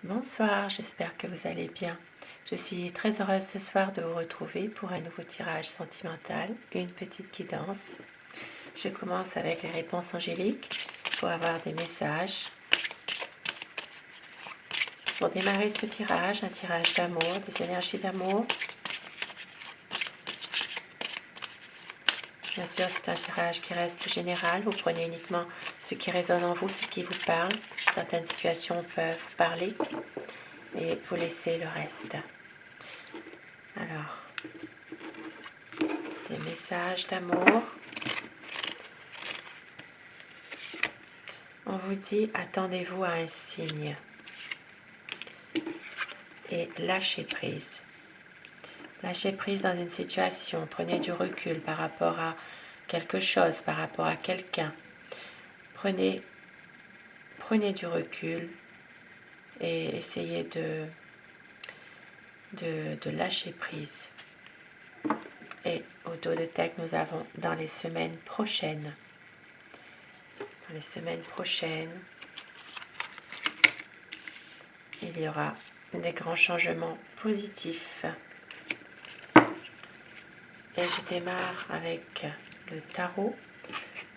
Bonsoir, j'espère que vous allez bien. Je suis très heureuse ce soir de vous retrouver pour un nouveau tirage sentimental, une petite guidance. Je commence avec les réponses angéliques pour avoir des messages. Pour démarrer ce tirage, un tirage d'amour, des énergies d'amour. Bien sûr, c'est un tirage qui reste général. Vous prenez uniquement ce qui résonne en vous, ce qui vous parle. Certaines situations peuvent vous parler et vous laissez le reste. Alors, des messages d'amour. On vous dit, attendez-vous à un signe et lâchez prise. Lâchez prise dans une situation, prenez du recul par rapport à quelque chose, par rapport à quelqu'un. Prenez du recul et essayez de lâcher prise. Et au dos de tech, nous avons dans les semaines prochaines. Dans les semaines prochaines, il y aura des grands changements positifs. Et je démarre avec le tarot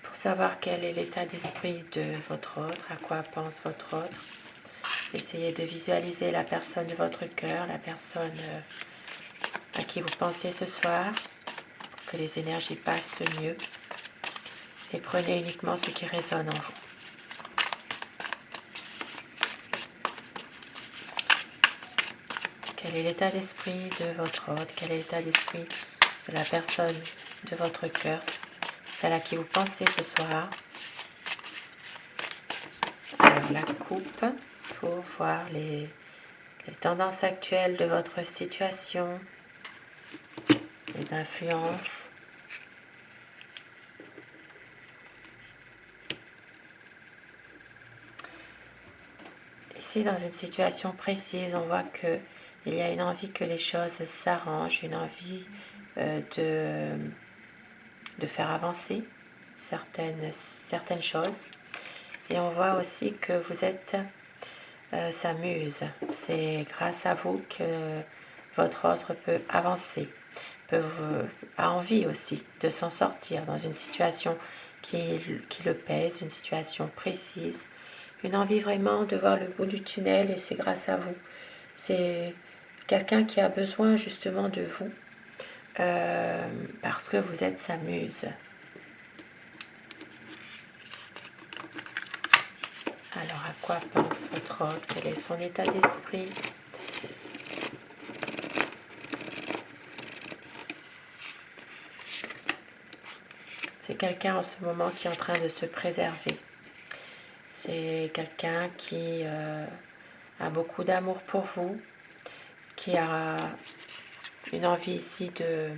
pour savoir quel est l'état d'esprit de votre autre, à quoi pense votre autre. Essayez de visualiser la personne de votre cœur, la personne à qui vous pensez ce soir, pour que les énergies passent mieux. Et prenez uniquement ce qui résonne en vous. Quel est l'état d'esprit de votre autre? Quel est l'état d'esprit de la personne de votre cœur, celle à qui vous pensez ce soir? Alors la coupe pour voir les tendances actuelles de votre situation, les influences. Ici, dans une situation précise, on voit qu'il y a une envie que les choses s'arrangent, une envie de faire avancer certaines choses. Et on voit aussi que vous êtes sa muse. C'est grâce à vous que votre autre peut avancer, a envie aussi de s'en sortir dans une situation qui le pèse, une situation précise, une envie vraiment de voir le bout du tunnel et c'est grâce à vous. C'est quelqu'un qui a besoin justement de vous parce que vous êtes sa muse. Alors à quoi pense votre autre? Quel est son état d'esprit? C'est quelqu'un en ce moment qui est en train de se préserver. C'est quelqu'un qui a beaucoup d'amour pour vous, qui a une envie ici de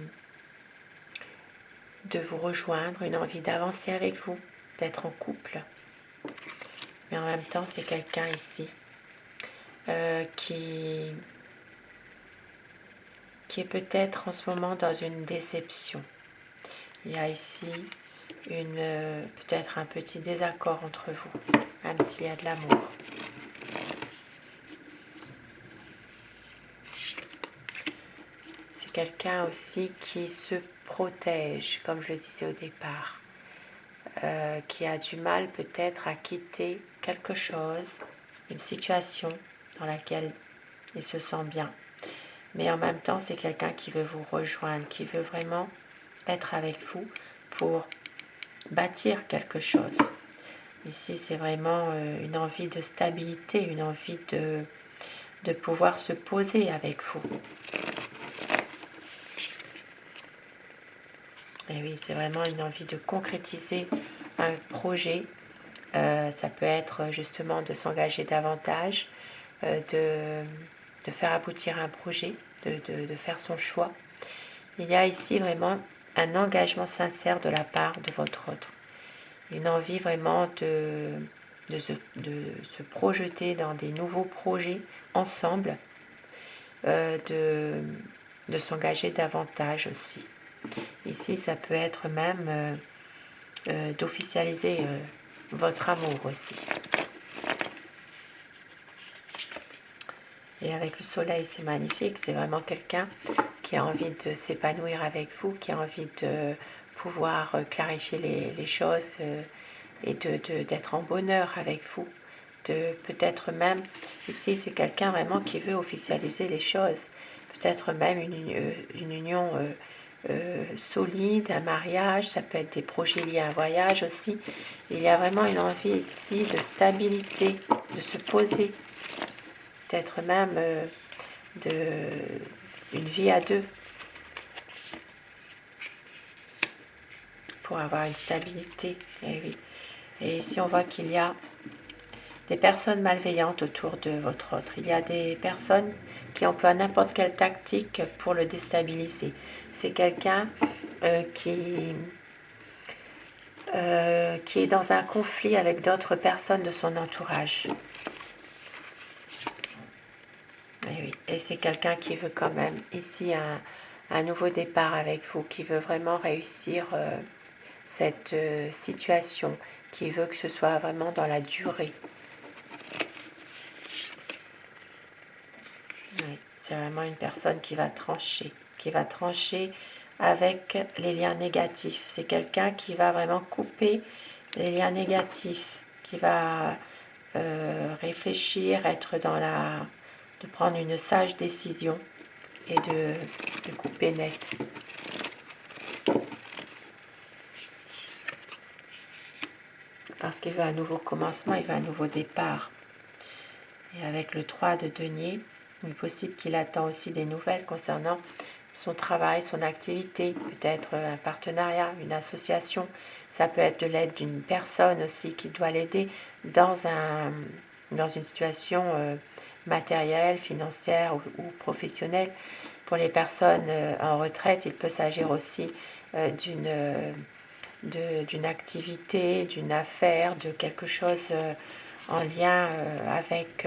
vous rejoindre, une envie d'avancer avec vous, d'être en couple. Mais en même temps, c'est quelqu'un ici qui est peut-être en ce moment dans une déception. Il y a ici peut-être un petit désaccord entre vous, même s'il y a de l'amour. C'est quelqu'un aussi qui se protège, comme je le disais au départ, qui a du mal peut-être à quitter quelque chose, une situation dans laquelle il se sent bien. Mais en même temps, c'est quelqu'un qui veut vous rejoindre, qui veut vraiment être avec vous pour bâtir quelque chose. Ici, c'est vraiment une envie de stabilité, une envie de pouvoir se poser avec vous. Et oui, c'est vraiment une envie de concrétiser un projet. Ça peut être justement de s'engager davantage, de faire aboutir un projet, de faire son choix. Il y a ici vraiment un engagement sincère de la part de votre autre. Une envie vraiment de se projeter dans des nouveaux projets ensemble, de s'engager davantage aussi. Ici, ça peut être même d'officialiser votre amour aussi. Et avec le soleil, c'est magnifique. C'est vraiment quelqu'un qui a envie de s'épanouir avec vous, qui a envie de pouvoir clarifier les choses et d'être en bonheur avec vous. De peut-être même, ici, c'est quelqu'un vraiment qui veut officialiser les choses. Peut-être même une union solide, un mariage, ça peut être des projets liés à un voyage aussi. Il y a vraiment une envie ici de stabilité, de se poser, peut-être même une vie à deux pour avoir une stabilité. Et oui. Et ici, on voit qu'il y a des personnes malveillantes autour de votre autre. Il y a des personnes qui emploient n'importe quelle tactique pour le déstabiliser. C'est quelqu'un qui est dans un conflit avec d'autres personnes de son entourage. Et oui, et c'est quelqu'un qui veut quand même ici un nouveau départ avec vous, qui veut vraiment réussir cette situation, qui veut que ce soit vraiment dans la durée. Oui, c'est vraiment une personne qui va trancher avec les liens négatifs. C'est quelqu'un qui va vraiment couper les liens négatifs, qui va réfléchir, être de prendre une sage décision et de couper net. Parce qu'il veut un nouveau commencement, il veut un nouveau départ. Et avec le 3 de denier, il est possible qu'il attend aussi des nouvelles concernant son travail, son activité, peut-être un partenariat, une association. Ça peut être de l'aide d'une personne aussi qui doit l'aider dans une situation matérielle, financière ou professionnelle. Pour les personnes en retraite, il peut s'agir aussi d'une activité, d'une affaire, de quelque chose en lien avec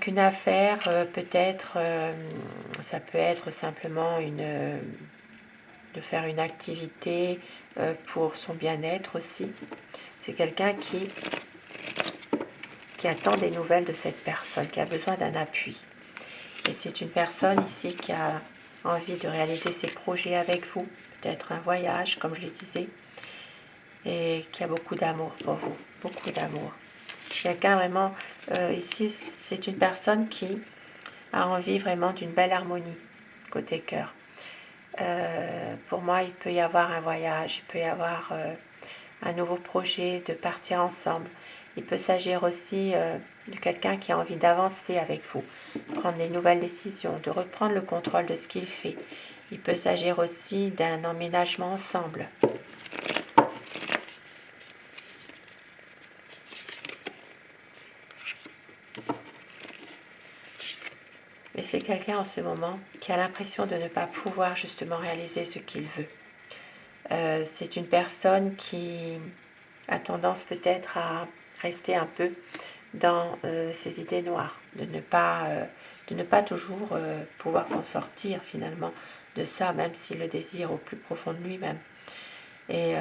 une affaire, peut-être, ça peut être simplement de faire une activité pour son bien-être aussi. C'est quelqu'un qui attend des nouvelles de cette personne, qui a besoin d'un appui. Et c'est une personne ici qui a envie de réaliser ses projets avec vous, peut-être un voyage, comme je le disais, et qui a beaucoup d'amour pour vous, beaucoup d'amour. Quelqu'un vraiment, ici, c'est une personne qui a envie vraiment d'une belle harmonie côté cœur. Pour moi, il peut y avoir un voyage, il peut y avoir un nouveau projet, de partir ensemble. Il peut s'agir aussi de quelqu'un qui a envie d'avancer avec vous, prendre des nouvelles décisions, de reprendre le contrôle de ce qu'il fait. Il peut s'agir aussi d'un emménagement ensemble. Et c'est quelqu'un en ce moment qui a l'impression de ne pas pouvoir justement réaliser ce qu'il veut. C'est une personne qui a tendance peut-être à rester un peu dans ses idées noires, de ne pas toujours pouvoir s'en sortir finalement de ça, même s'il le désire au plus profond de lui-même. Et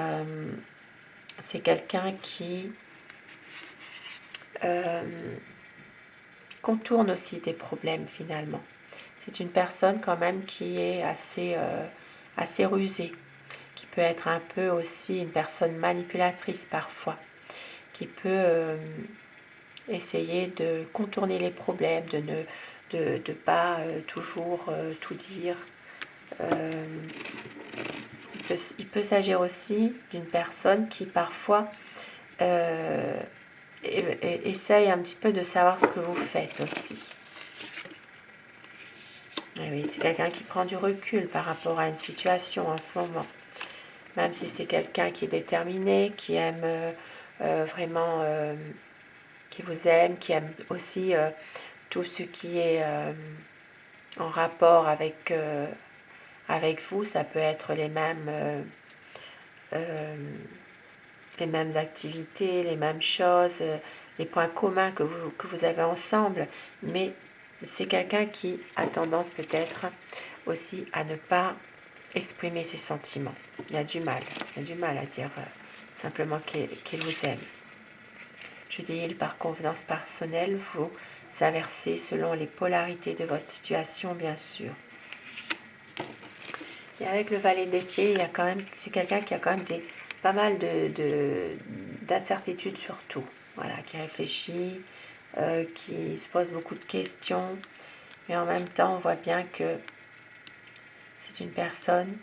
c'est quelqu'un qui contourne aussi des problèmes finalement. C'est une personne quand même qui est assez rusée, qui peut être un peu aussi une personne manipulatrice parfois, qui peut essayer de contourner les problèmes, de pas toujours tout dire. Il peut s'agir aussi d'une personne qui parfois essaye un petit peu de savoir ce que vous faites aussi. Et oui, c'est quelqu'un qui prend du recul par rapport à une situation en ce moment. Même si c'est quelqu'un qui est déterminé, qui aime vraiment, qui vous aime, qui aime aussi tout ce qui est en rapport avec vous. Ça peut être les mêmes activités, les mêmes choses, les points communs que vous avez ensemble, mais c'est quelqu'un qui a tendance peut-être aussi à ne pas exprimer ses sentiments. Il a du mal à dire simplement qu'il vous aime. je dis par convenance personnelle, vous inversez selon les polarités de votre situation, bien sûr. Et avec le valet d'épée, il y a quand même, c'est quelqu'un qui a quand même pas mal d'incertitudes sur tout. Voilà, qui réfléchit, qui se pose beaucoup de questions. Mais en même temps, on voit bien que c'est une personne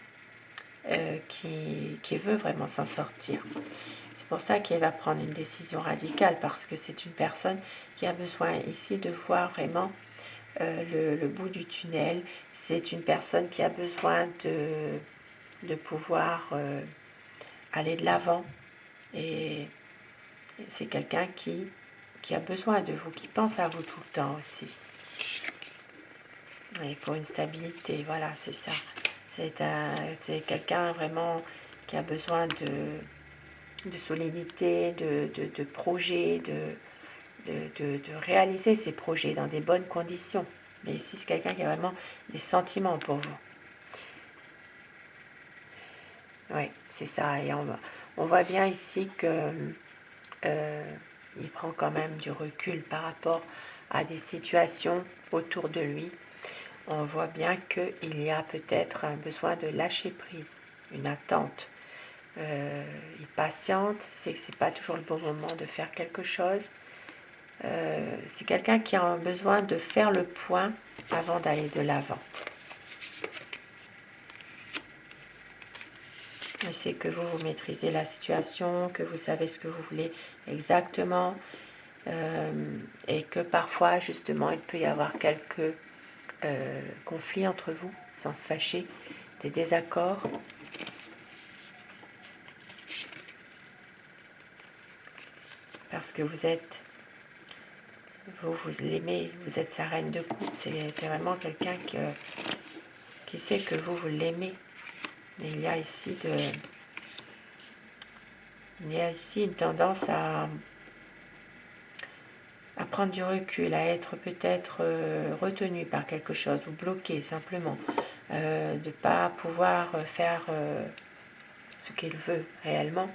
qui veut vraiment s'en sortir. C'est pour ça qu'elle va prendre une décision radicale, parce que c'est une personne qui a besoin ici de voir vraiment le bout du tunnel. C'est une personne qui a besoin de pouvoir aller de l'avant. Et c'est quelqu'un qui a besoin de vous, qui pense à vous tout le temps aussi. Et pour une stabilité, voilà, c'est ça. C'est quelqu'un vraiment qui a besoin de solidité, de projets, de réaliser ses projets dans des bonnes conditions. Mais ici, c'est quelqu'un qui a vraiment des sentiments pour vous. Oui, c'est ça. Et on voit bien ici que il prend quand même du recul par rapport à des situations autour de lui. On voit bien qu'il y a peut-être un besoin de lâcher prise, une attente. Il patiente, c'est que ce n'est pas toujours le bon moment de faire quelque chose. C'est quelqu'un qui a besoin de faire le point avant d'aller de l'avant. Et c'est que vous maîtrisez la situation, que vous savez ce que vous voulez exactement, et que parfois, justement, il peut y avoir quelques conflits entre vous, sans se fâcher, des désaccords. Parce que vous l'aimez, vous êtes sa reine de coupe, c'est vraiment quelqu'un qui sait que vous l'aimez. Mais il y a ici une tendance à prendre du recul, à être peut-être retenu par quelque chose ou bloqué simplement, de ne pas pouvoir faire ce qu'il veut réellement,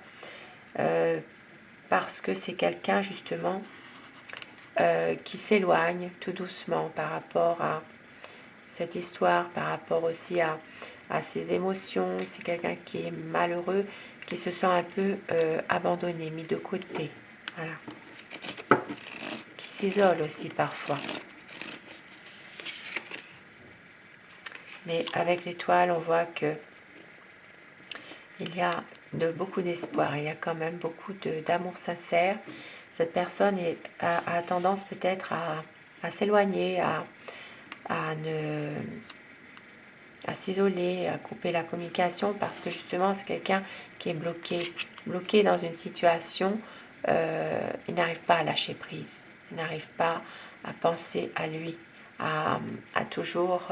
parce que c'est quelqu'un justement qui s'éloigne tout doucement par rapport à cette histoire, par rapport aussi à ses émotions. C'est quelqu'un qui est malheureux, qui se sent un peu abandonné, mis de côté. Voilà. Qui s'isole aussi parfois. Mais avec l'étoile, on voit que il y a beaucoup d'espoir, il y a quand même beaucoup d'amour sincère. Cette personne a tendance peut-être à s'éloigner, à s'isoler, à couper la communication, parce que justement c'est quelqu'un qui est bloqué dans une situation. Il n'arrive pas à lâcher prise, il n'arrive pas à penser à lui, à toujours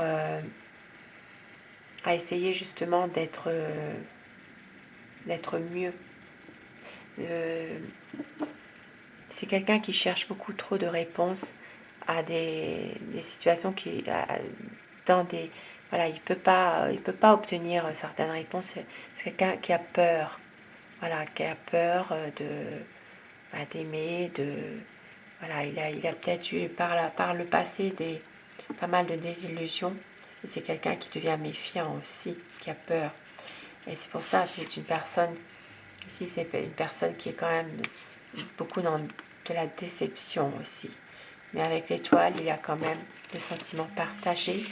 à essayer justement d'être mieux. C'est quelqu'un qui cherche beaucoup trop de réponses à des situations dans des voilà, il peut pas obtenir certaines réponses. C'est quelqu'un qui a peur, voilà, qui a peur d'aimer, voilà, il a peut-être eu par le passé pas mal de désillusions. Et c'est quelqu'un qui devient méfiant aussi, qui a peur. Et c'est pour ça, c'est une personne, ici c'est une personne qui est quand même beaucoup dans de la déception aussi. Mais avec l'étoile, il y a quand même des sentiments partagés.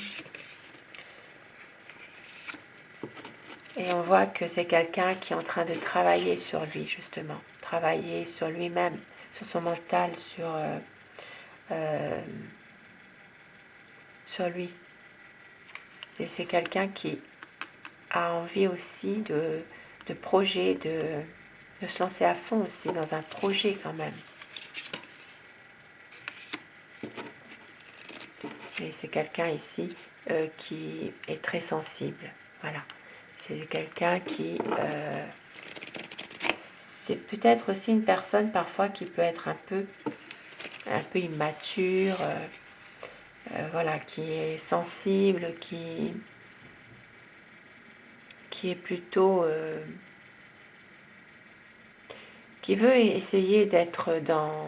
Et on voit que c'est quelqu'un qui est en train de travailler sur lui, justement. Travailler sur lui-même, sur son mental, sur lui. Et c'est quelqu'un qui a envie aussi de projet, de se lancer à fond aussi dans un projet quand même. Et c'est quelqu'un ici qui est très sensible. Voilà. C'est quelqu'un qui... c'est peut-être aussi une personne parfois qui peut être un peu immature, voilà, qui est sensible, qui est plutôt... qui veut essayer d'être dans...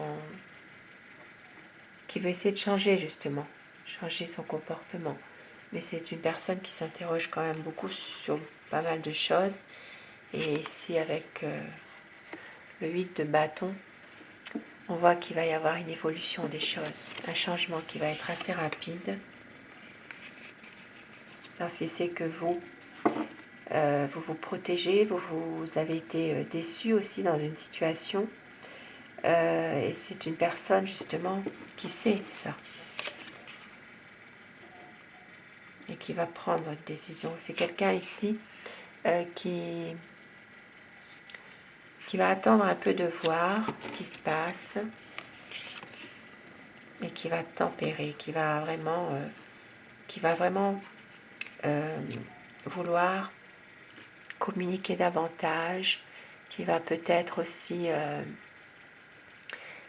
qui veut essayer de changer justement, changer son comportement. Mais c'est une personne qui s'interroge quand même beaucoup sur pas mal de choses. Et ici avec le 8 de bâton, on voit qu'il va y avoir une évolution des choses, un changement qui va être assez rapide. Parce qu'il sait que vous vous protégez, vous avez été déçu aussi dans une situation. Et c'est une personne justement qui sait ça. Et qui va prendre une décision. C'est quelqu'un ici qui va attendre un peu de voir ce qui se passe et qui va tempérer, qui va vraiment vouloir communiquer davantage, qui va peut-être aussi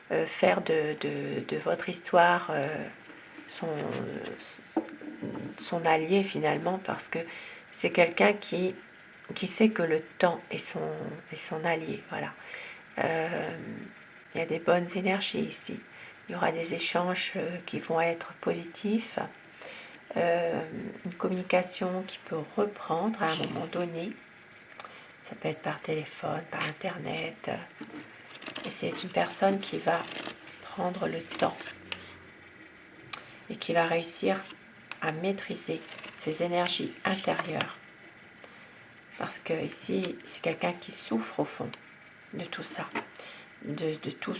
faire de votre histoire son allié finalement, parce que c'est quelqu'un qui sait que le temps est son allié. Voilà. Il y a des bonnes énergies ici. Il y aura des échanges qui vont être positifs. Une communication qui peut reprendre à un moment donné. Ça peut être par téléphone, par internet. Et c'est une personne qui va prendre le temps et qui va réussir à maîtriser ses énergies intérieures. Parce que ici, c'est quelqu'un qui souffre au fond de tout ça, de tout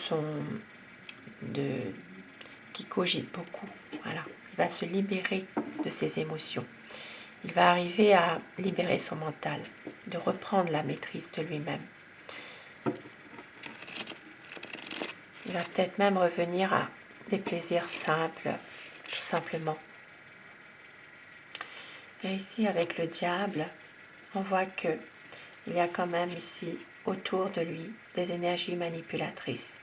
qui cogite beaucoup. Voilà. Il va se libérer de ses émotions. Il va arriver à libérer son mental, de reprendre la maîtrise de lui-même. Il va peut-être même revenir à des plaisirs simples, tout simplement. Et ici, avec le diable, on voit que il y a quand même ici, autour de lui, des énergies manipulatrices.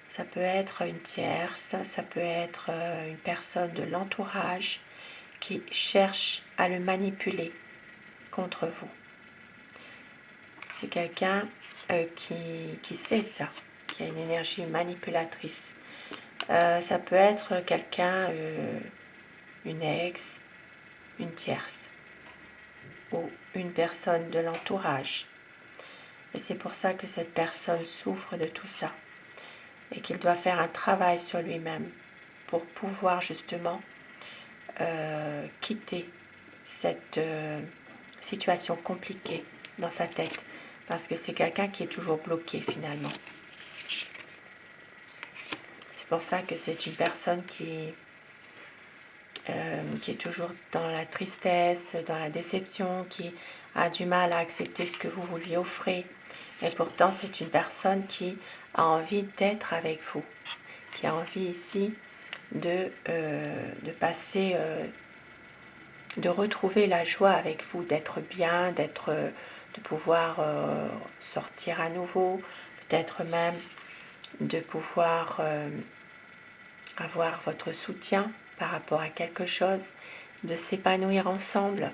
Ça peut être une tierce, ça peut être une personne de l'entourage qui cherche à le manipuler contre vous. C'est quelqu'un qui sait ça, qui a une énergie manipulatrice. Ça peut être quelqu'un, une ex, une tierce, ou une personne de l'entourage. Et c'est pour ça que cette personne souffre de tout ça. Et qu'il doit faire un travail sur lui-même pour pouvoir justement quitter cette situation compliquée dans sa tête. Parce que c'est quelqu'un qui est toujours bloqué finalement. C'est pour ça que c'est une personne qui est toujours dans la tristesse, dans la déception, qui a du mal à accepter ce que vous lui offrez. Et pourtant, c'est une personne qui a envie d'être avec vous, qui a envie ici de passer, de retrouver la joie avec vous, d'être bien, de pouvoir sortir à nouveau, peut-être même de pouvoir avoir votre soutien par rapport à quelque chose, de s'épanouir ensemble,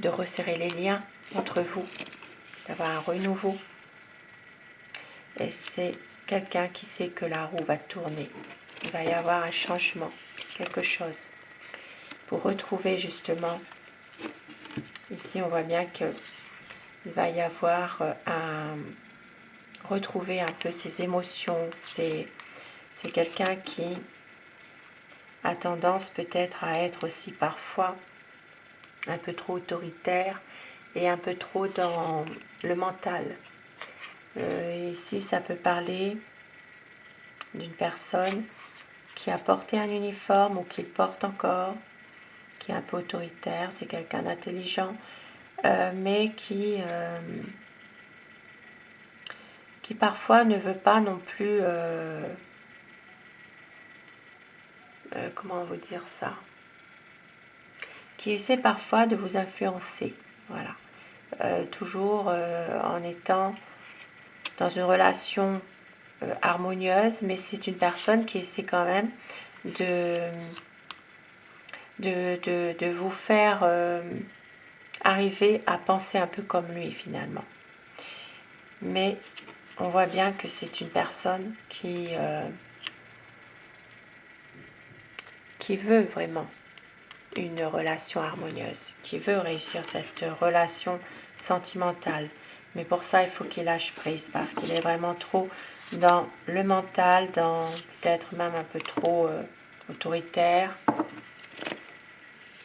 de resserrer les liens entre vous, d'avoir un renouveau. Et c'est quelqu'un qui sait que la roue va tourner. Il va y avoir un changement, quelque chose. Pour retrouver justement, ici on voit bien qu'il va y avoir retrouver un peu ses émotions. C'est quelqu'un qui a tendance peut-être à être aussi parfois un peu trop autoritaire et un peu trop dans le mental. Ici, ça peut parler d'une personne qui a porté un uniforme ou qui le porte encore, qui est un peu autoritaire, c'est quelqu'un d'intelligent, mais qui parfois ne veut pas non plus, comment vous dire ça, qui essaie parfois de vous influencer, voilà. Toujours en étant dans une relation harmonieuse, mais c'est une personne qui essaie quand même de vous faire arriver à penser un peu comme lui finalement. Mais on voit bien que c'est une personne qui veut vraiment une relation harmonieuse, qui veut réussir cette relation sentimentale. Mais pour ça, il faut qu'il lâche prise parce qu'il est vraiment trop dans le mental, dans peut-être même un peu trop autoritaire,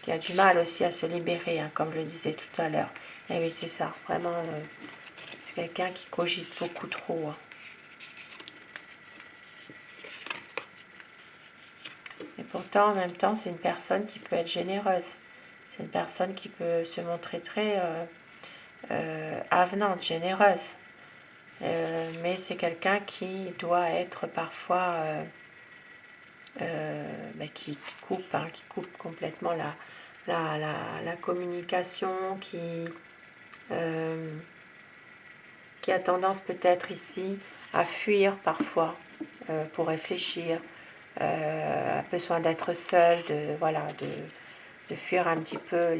qui a du mal aussi à se libérer, hein, comme je le disais tout à l'heure. Et oui, c'est ça, vraiment, c'est quelqu'un qui cogite beaucoup trop. Hein. Et pourtant, en même temps, c'est une personne qui peut être généreuse. C'est une personne qui peut se montrer très avenante, généreuse. Mais c'est quelqu'un qui doit être parfois qui coupe, hein, qui coupe complètement la communication, qui a tendance peut-être ici à fuir parfois pour réfléchir, a besoin d'être seul, de fuir un petit peu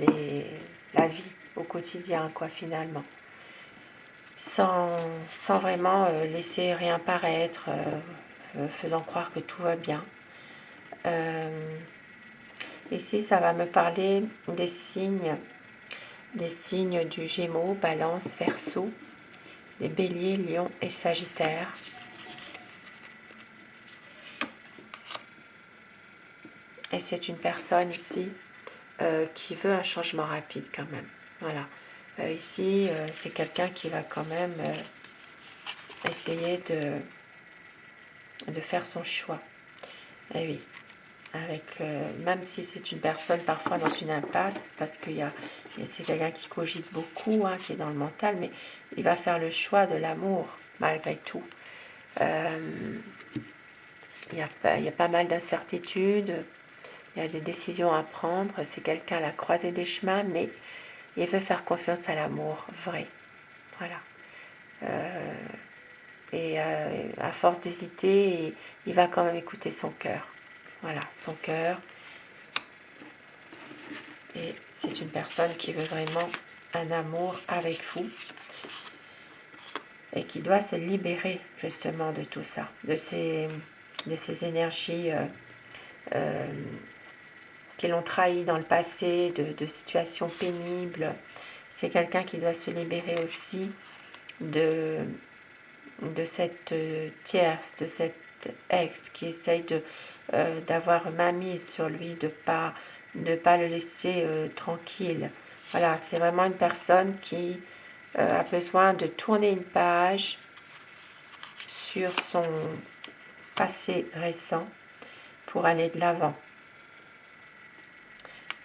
la vie au quotidien, quoi, finalement. Sans vraiment laisser rien paraître, faisant croire que tout va bien. Ici, ça va me parler des signes du Gémeaux, Balance, Verseau, des Béliers, Lion et Sagittaire. Et c'est une personne ici qui veut un changement rapide quand même. Voilà. Ici, c'est quelqu'un qui va quand même essayer de faire son choix. Et oui, avec, même si c'est une personne parfois dans une impasse, parce que c'est quelqu'un qui cogite beaucoup, hein, qui est dans le mental, mais il va faire le choix de l'amour malgré tout. Il y a pas mal d'incertitudes, il y a des décisions à prendre, c'est quelqu'un à la croisée des chemins, mais il veut faire confiance à l'amour vrai. Voilà. Et à force d'hésiter, il va quand même écouter son cœur. Voilà, son cœur. Et c'est une personne qui veut vraiment un amour avec vous et qui doit se libérer justement de tout ça, de ces énergies qui l'ont trahi dans le passé, de situations pénibles. C'est quelqu'un qui doit se libérer aussi de cette tierce, de cette ex qui essaye d'avoir main mise sur lui, de ne pas le laisser tranquille. Voilà, c'est vraiment une personne qui a besoin de tourner une page sur son passé récent pour aller de l'avant.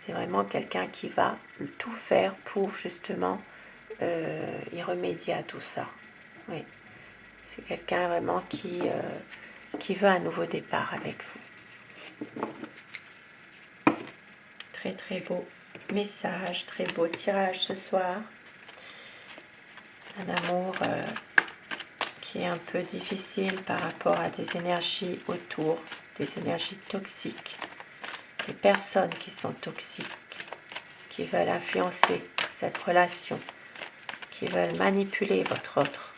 C'est vraiment quelqu'un qui va tout faire pour justement y remédier à tout ça. Oui. C'est quelqu'un vraiment qui veut un nouveau départ avec vous. Très très beau message, très beau tirage ce soir. Un amour qui est un peu difficile par rapport à des énergies autour, des énergies toxiques, des personnes qui sont toxiques, qui veulent influencer cette relation, qui veulent manipuler votre autre.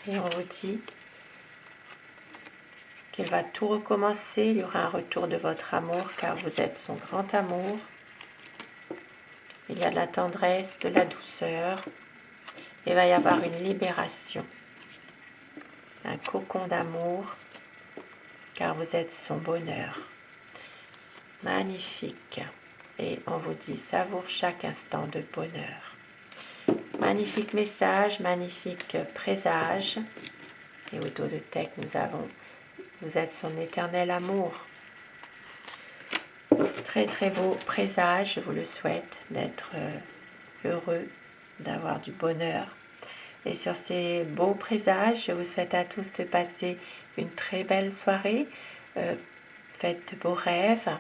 Et on vous dit qu'il va tout recommencer, il y aura un retour de votre amour car vous êtes son grand amour. Il y a de la tendresse, de la douceur. Il va y avoir une libération, un cocon d'amour car vous êtes son bonheur. Magnifique. Et on vous dit savoure chaque instant de bonheur. Magnifique message, magnifique présage. Et au dos de Tech, nous avons vous êtes son éternel amour. Très très beau présage, je vous le souhaite, d'être heureux, d'avoir du bonheur. Et sur ces beaux présages, je vous souhaite à tous de passer une très belle soirée. Faites de beaux rêves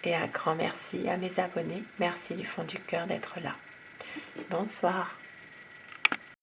et un grand merci à mes abonnés. Merci du fond du cœur d'être là. Bonsoir.